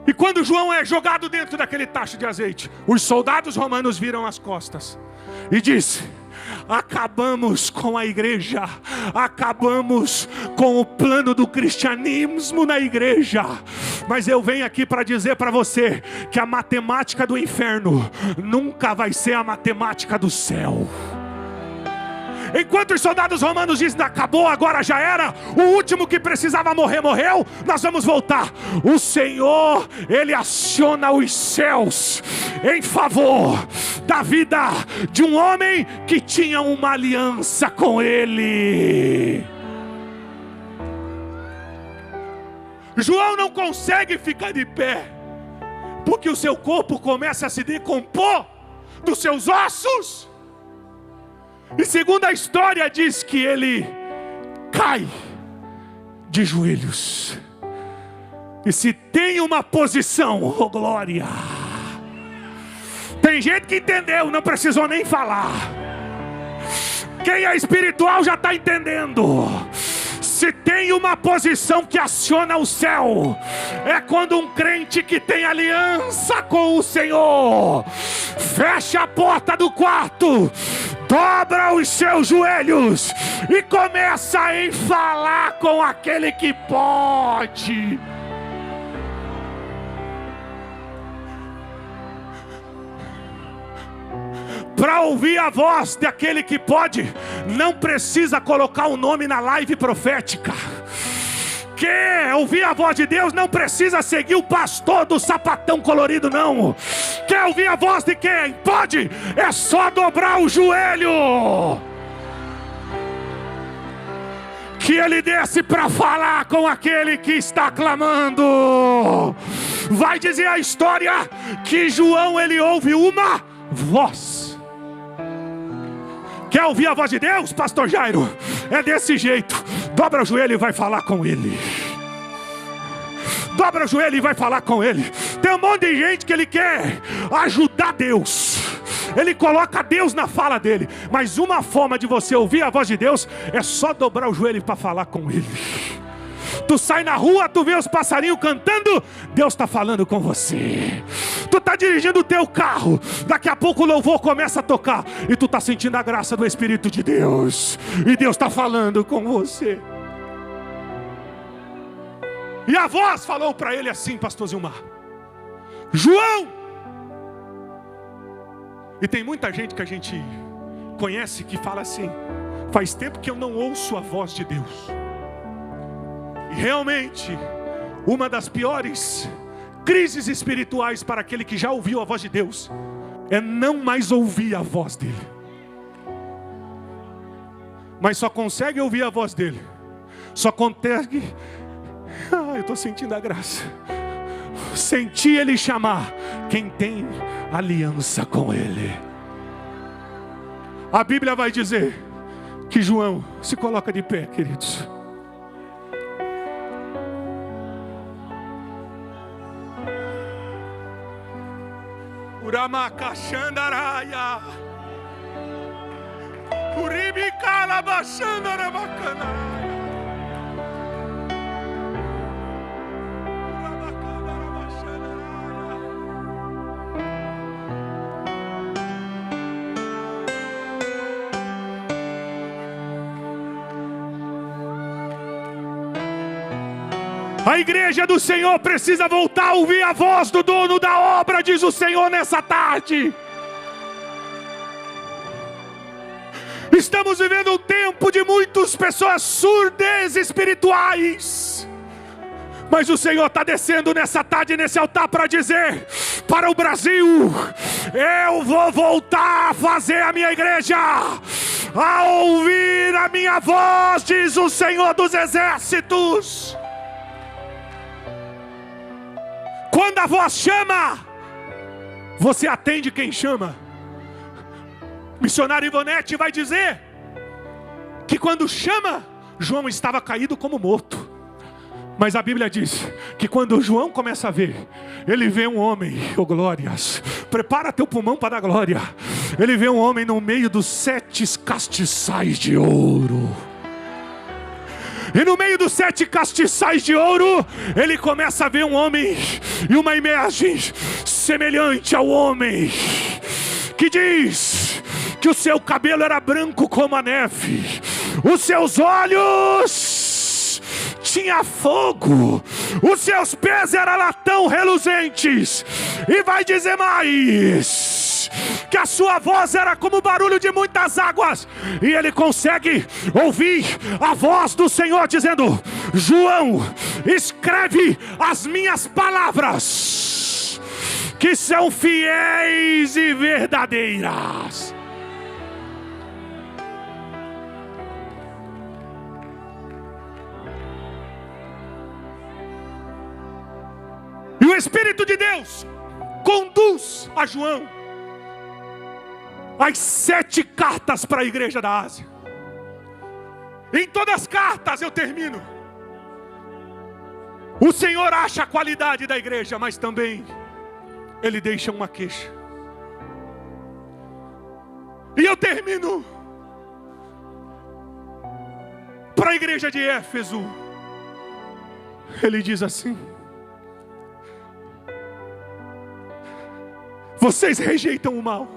E quando João é jogado dentro daquele tacho de azeite, os soldados romanos viram as costas e disse: acabamos com a igreja, acabamos com o plano do cristianismo na igreja. Mas eu venho aqui para dizer para você que a matemática do inferno nunca vai ser a matemática do céu. Enquanto os soldados romanos dizem: acabou, agora já era, o último que precisava morrer, morreu, nós vamos voltar. O Senhor, Ele aciona os céus em favor da vida de um homem que tinha uma aliança com Ele. João não consegue ficar de pé, porque o seu corpo começa a se decompor dos seus ossos. E segundo a história diz que ele cai de joelhos. E se tem uma posição, oh glória, tem gente que entendeu, não precisou nem falar. Quem é espiritual já está entendendo. Se tem uma posição que aciona o céu, é quando um crente que tem aliança com o Senhor fecha a porta do quarto, dobra os seus joelhos e começa a falar com aquele que pode. Para ouvir a voz daquele que pode, não precisa colocar o nome na live profética. Quer ouvir a voz de Deus, não precisa seguir o pastor do sapatão colorido, não. Quer ouvir a voz de quem pode, é só dobrar o joelho, que ele desce para falar com aquele que está clamando. Vai dizer a história que João, ele ouve uma voz. Quer ouvir a voz de Deus, pastor Jairo? É desse jeito: dobra o joelho e vai falar com Ele. Dobra o joelho e vai falar com Ele. Tem um monte de gente que ele quer ajudar Deus, ele coloca Deus na fala dele. Mas uma forma de você ouvir a voz de Deus é só dobrar o joelho para falar com Ele. Tu sai na rua, tu vê os passarinhos cantando, Deus está falando com você. Tu está dirigindo o teu carro, daqui a pouco o louvor começa a tocar, e tu está sentindo a graça do Espírito de Deus, e Deus está falando com você. E a voz falou para ele assim, pastor Zilmar: João! E tem muita gente que a gente conhece que fala assim: faz tempo que eu não ouço a voz de Deus. E realmente, uma das piores crises espirituais para aquele que já ouviu a voz de Deus é não mais ouvir a voz dele. Mas só consegue ouvir a voz dele, só consegue, eu estou sentindo a graça, sentir ele chamar quem tem aliança com ele. A Bíblia vai dizer que João se coloca de pé, queridos. Uramacachandaraya. Uribicalabachandarabacana. A igreja do Senhor precisa voltar a ouvir a voz do dono da obra, diz o Senhor nessa tarde. Estamos vivendo um tempo de muitas pessoas surdas espirituais. Mas o Senhor está descendo nessa tarde, nesse altar, para dizer para o Brasil: eu vou voltar a fazer a minha igreja, a ouvir a minha voz, diz o Senhor dos exércitos. Quando a voz chama, você atende quem chama. Missionário Ivonete vai dizer que quando chama, João estava caído como morto. Mas a Bíblia diz que quando João começa a ver, ele vê um homem, oh glórias, prepara teu pulmão para a glória. Ele vê um homem no meio dos 7 castiçais de ouro. E no meio dos 7 castiçais de ouro, ele começa a ver um homem e uma imagem semelhante ao homem, que diz que o seu cabelo era branco como a neve, os seus olhos tinha fogo, os seus pés eram latão reluzentes. E vai dizer mais, que a sua voz era como o barulho de muitas águas. E ele consegue ouvir a voz do Senhor dizendo: João, escreve as minhas palavras, que são fiéis e verdadeiras. E o Espírito de Deus conduz a João as 7 cartas para a igreja da Ásia. Em todas as cartas eu termino. O Senhor acha a qualidade da igreja, mas também Ele deixa uma queixa. E eu termino para a igreja de Éfeso. Ele diz assim: vocês rejeitam o mal.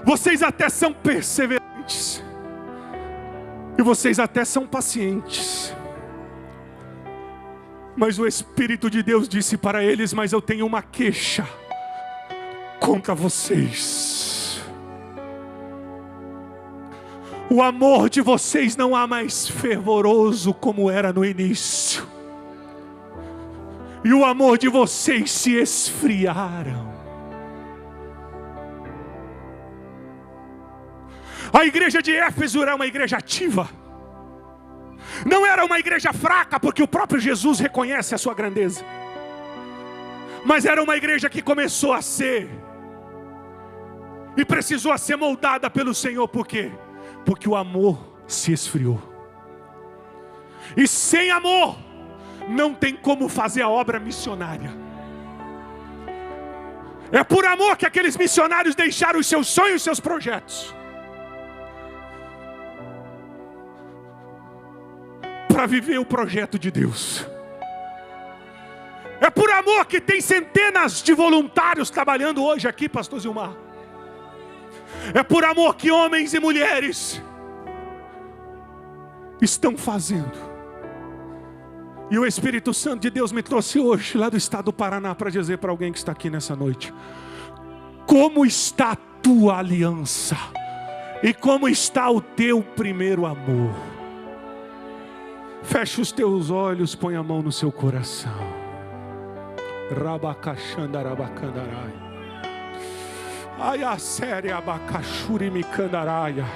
Vocês até são perseverantes. E vocês até são pacientes. Mas o Espírito de Deus disse para eles: mas eu tenho uma queixa contra vocês. O amor de vocês não há mais fervoroso como era no início. E o amor de vocês se esfriaram. A igreja de Éfeso era uma igreja ativa. Não era uma igreja fraca, porque o próprio Jesus reconhece a sua grandeza. Mas era uma igreja que começou a ser e precisou a ser moldada pelo Senhor. Por quê? Porque o amor se esfriou. E sem amor não tem como fazer a obra missionária. É por amor que aqueles missionários deixaram os seus sonhos e os seus projetos para viver o projeto de Deus. É por amor que tem centenas de voluntários trabalhando hoje aqui, pastor Zilmar. É por amor que homens e mulheres estão fazendo. E o Espírito Santo de Deus me trouxe hoje, lá do estado do Paraná, para dizer para alguém que está aqui nessa noite: como está a tua aliança? E como está o teu primeiro amor? Feche os teus olhos, põe a mão no seu coração. Rabacachandarabacandarai. Ai, a série abacachuri micandaraia.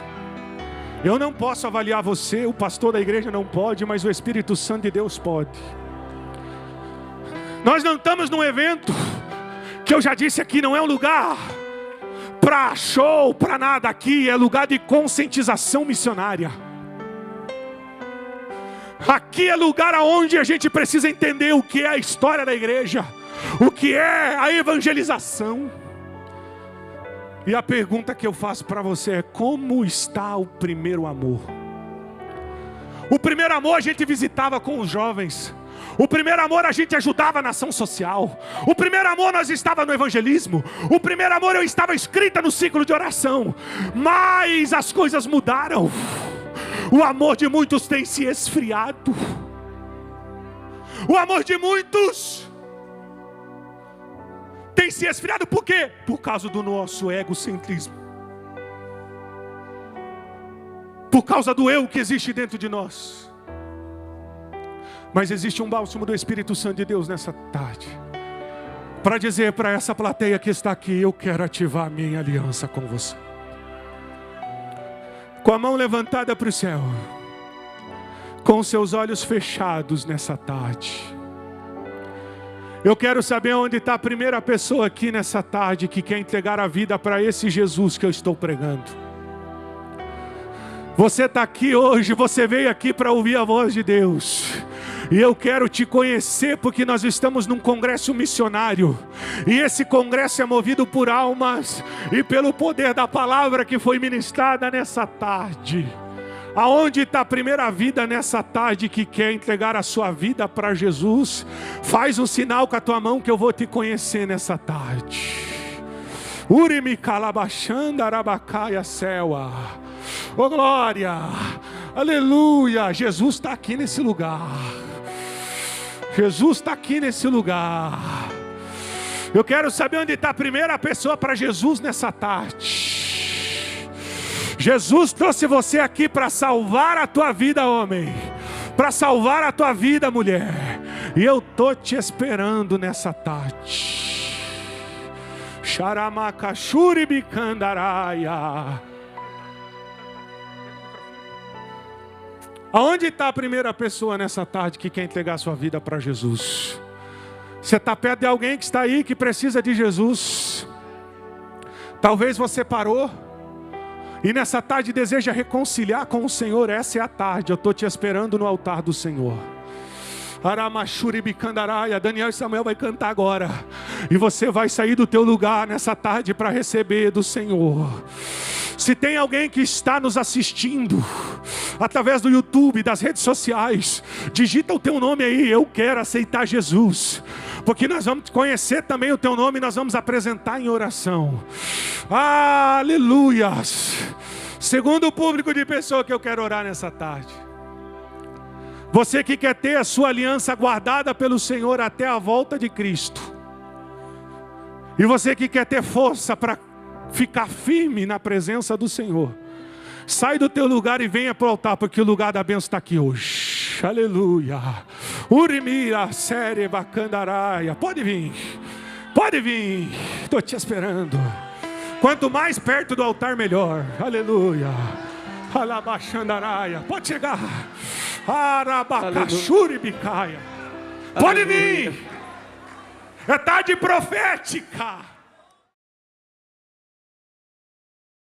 Eu não posso avaliar você, o pastor da igreja não pode, mas o Espírito Santo de Deus pode. Nós não estamos num evento que eu já disse aqui, não é um lugar para show, para nada. Aqui é lugar de conscientização missionária. Aqui é lugar onde a gente precisa entender o que é a história da igreja, o que é a evangelização. E a pergunta que eu faço para você é: como está o primeiro amor? O primeiro amor a gente visitava com os jovens. O primeiro amor a gente ajudava na ação social. O primeiro amor nós estava no evangelismo. O primeiro amor eu estava inscrita no ciclo de oração. Mas as coisas mudaram. O amor de muitos tem se esfriado. O amor de muitos tem se esfriado. Por quê? Por causa do nosso egocentrismo. Por causa do eu que existe dentro de nós. Mas existe um bálsamo do Espírito Santo de Deus nessa tarde, para dizer para essa plateia que está aqui: eu quero ativar a minha aliança com você. Com a mão levantada para o céu, com os seus olhos fechados nessa tarde, eu quero saber onde está a primeira pessoa aqui nessa tarde que quer entregar a vida para esse Jesus que eu estou pregando. Você está aqui hoje, você veio aqui para ouvir a voz de Deus. E eu quero te conhecer porque nós estamos num congresso missionário. E esse congresso é movido por almas e pelo poder da palavra que foi ministrada nessa tarde. Aonde está a primeira vida nessa tarde que quer entregar a sua vida para Jesus? Faz um sinal com a tua mão que eu vou te conhecer nessa tarde. Urimi calabachanda arabacaia céua. Oh glória, aleluia. Jesus está aqui nesse lugar. Jesus está aqui nesse lugar. Eu quero saber onde está a primeira pessoa para Jesus nessa tarde. Jesus trouxe você aqui para salvar a tua vida, homem, para salvar a tua vida, mulher. E eu estou te esperando nessa tarde. Xaramacachuribicandaraia. Aonde está a primeira pessoa nessa tarde que quer entregar sua vida para Jesus? Você está perto de alguém que está aí que precisa de Jesus. Talvez você parou e nessa tarde deseja reconciliar com o Senhor. Essa é a tarde, eu estou te esperando no altar do Senhor. Aramachuribicandaraia. Daniel e Samuel vai cantar agora. E você vai sair do teu lugar nessa tarde para receber do Senhor. Se tem alguém que está nos assistindo através do YouTube, das redes sociais, digita o teu nome aí: eu quero aceitar Jesus. Porque nós vamos conhecer também o teu nome e nós vamos apresentar em oração. Aleluias. Segundo o público de pessoa que eu quero orar nessa tarde. Você que quer ter a sua aliança guardada pelo Senhor até a volta de Cristo. E você que quer ter força para ficar firme na presença do Senhor. Sai do teu lugar e venha para o altar, porque o lugar da bênção está aqui hoje. Aleluia. Urimira, série, bacandaraia. Pode vir. Pode vir. Estou te esperando. Quanto mais perto do altar, melhor. Aleluia. Alabachandaraia. Pode chegar. Arabacachuribicaia. Pode vir. É tarde profética.